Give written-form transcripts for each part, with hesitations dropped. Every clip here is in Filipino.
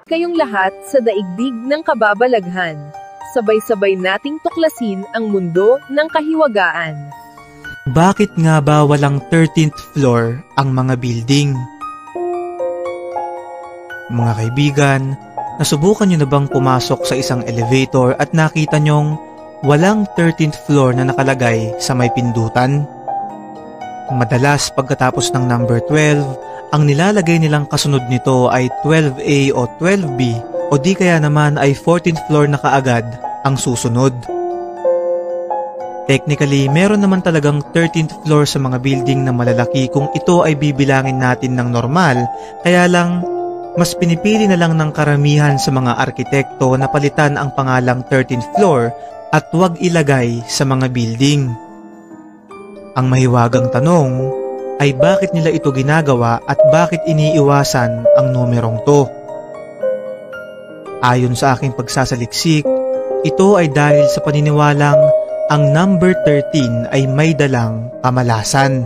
kayong lahat sa daigdig ng kababalaghan. Sabay-sabay nating tuklasin ang mundo ng kahiwagaan. Bakit nga ba walang 13th floor ang mga building? Mga kaibigan, nasubukan nyo na bang pumasok sa isang elevator at nakita nyong walang 13th floor na nakalagay sa may pindutan? Madalas pagkatapos ng number 12, ang nilalagay nilang kasunod nito ay 12A o 12B o di kaya naman ay 14th floor na kaagad ang susunod. Technically, meron naman talagang 13th floor sa mga building na malalaki kung ito ay bibilangin natin ng normal, kaya lang mas pinipili na lang ng karamihan sa mga arkitekto na palitan ang pangalang 13th floor at huwag ilagay sa mga building. Ang mahiwagang tanong ay bakit nila ito ginagawa at bakit iniiwasan ang numerong to? Ayon sa aking pagsasaliksik, ito ay dahil sa paniniwalang ang number 13 ay may dalang kamalasan.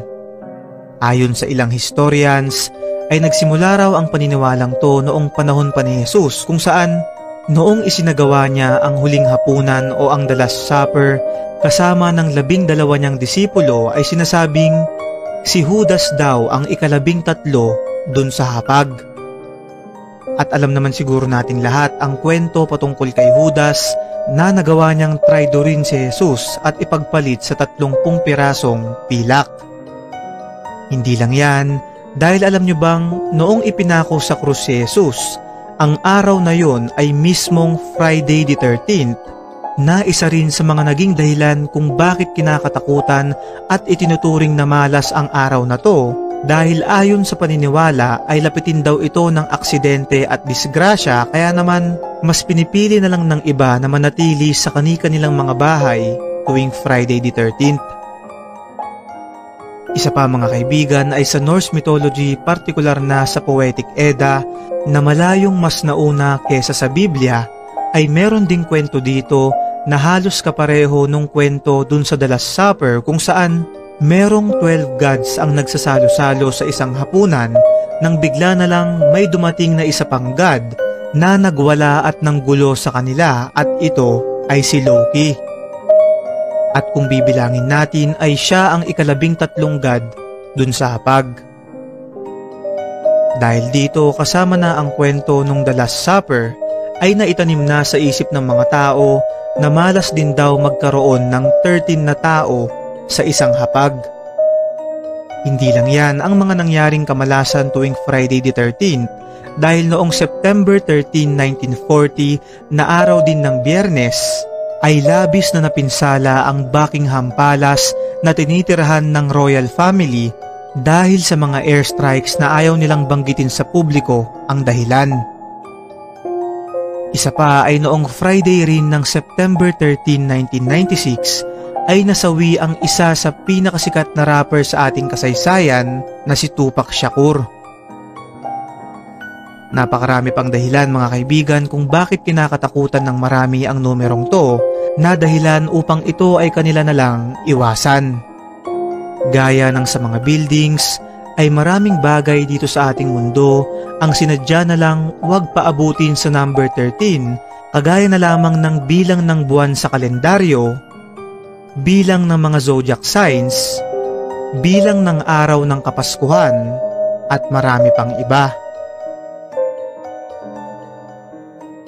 Ayon sa ilang historians, ay nagsimula raw ang paniniwalang to noong panahon pa ni Jesus kung saan noong isinagawa niya ang huling hapunan o ang The Last Supper kasama ng 12 niyang disipulo ay sinasabing si Judas daw ang ika-13 dun sa hapag. At alam naman siguro nating lahat ang kwento patungkol kay Judas na nagawa niyang traidorin si Jesus at ipagpalit sa 30 pirasong pilak. Hindi lang yan, dahil alam niyo bang noong ipinako sa krus si Jesus, ang araw na yon ay mismong Friday the 13th na isa rin sa mga naging dahilan kung bakit kinakatakutan at itinuturing na malas ang araw na to dahil ayon sa paniniwala ay lapitin daw ito ng aksidente at disgrasya kaya naman mas pinipili na lang ng iba na manatili sa kani-kanilang mga bahay tuwing Friday the 13th. Isa pa mga kaibigan ay sa Norse mythology, partikular na sa Poetic Edda na malayong mas nauna kesa sa Biblia, ay meron ding kwento dito na halos kapareho nung kwento dun sa The Last Supper kung saan merong 12 gods ang nagsasalo-salo sa isang hapunan nang bigla na lang may dumating na isa pang god na nagwala at nanggulo sa kanila at ito ay si Loki. At kung bibilangin natin ay siya ang ika-13 god dun sa hapag. Dahil dito kasama na ang kwento nung The Last Supper ay naitanim na sa isip ng mga tao na malas din daw magkaroon ng 13 na tao sa isang hapag. Hindi lang yan ang mga nangyaring kamalasan tuwing Friday the 13th dahil noong September 13, 1940 na araw din ng Biyernes ay labis na napinsala ang Buckingham Palace na tinitirahan ng royal family dahil sa mga airstrikes na ayaw nilang banggitin sa publiko ang dahilan. Isa pa ay noong Friday rin ng September 13, 1996 ay nasawi ang isa sa pinakasikat na rapper sa ating kasaysayan na si Tupac Shakur. Napakarami pang dahilan mga kaibigan kung bakit kinakatakutan ng marami ang numerong to na dahilan upang ito ay kanila na lang iwasan. Gaya ng sa mga buildings ay maraming bagay dito sa ating mundo ang sinadya na lang huwag paabutin sa number 13 kagaya na lamang ng bilang ng buwan sa kalendaryo, bilang ng mga zodiac signs, bilang ng araw ng Kapaskuhan at marami pang iba.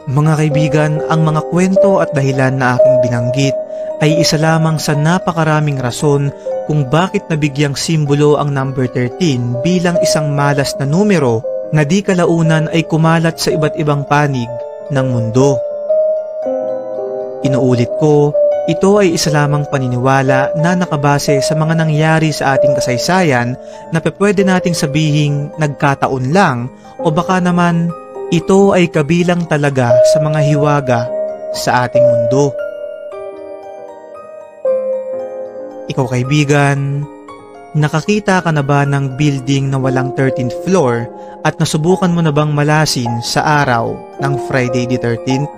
Mga kaibigan, ang mga kwento at dahilan na aking binanggit ay isa lamang sa napakaraming rason kung bakit nabigyang simbolo ang number 13 bilang isang malas na numero na di kalaunan ay kumalat sa iba't ibang panig ng mundo. Inuulit ko, ito ay isa lamang paniniwala na nakabase sa mga nangyari sa ating kasaysayan na pwede nating sabihing nagkataon lang o baka naman ito ay kabilang talaga sa mga hiwaga sa ating mundo. Ikaw kaibigan, nakakita ka na ba ng building na walang 13th floor at nasubukan mo na bang malasin sa araw ng Friday the 13th?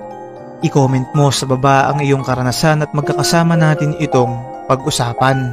I-comment mo sa baba ang iyong karanasan at magkakasama natin itong pag-usapan.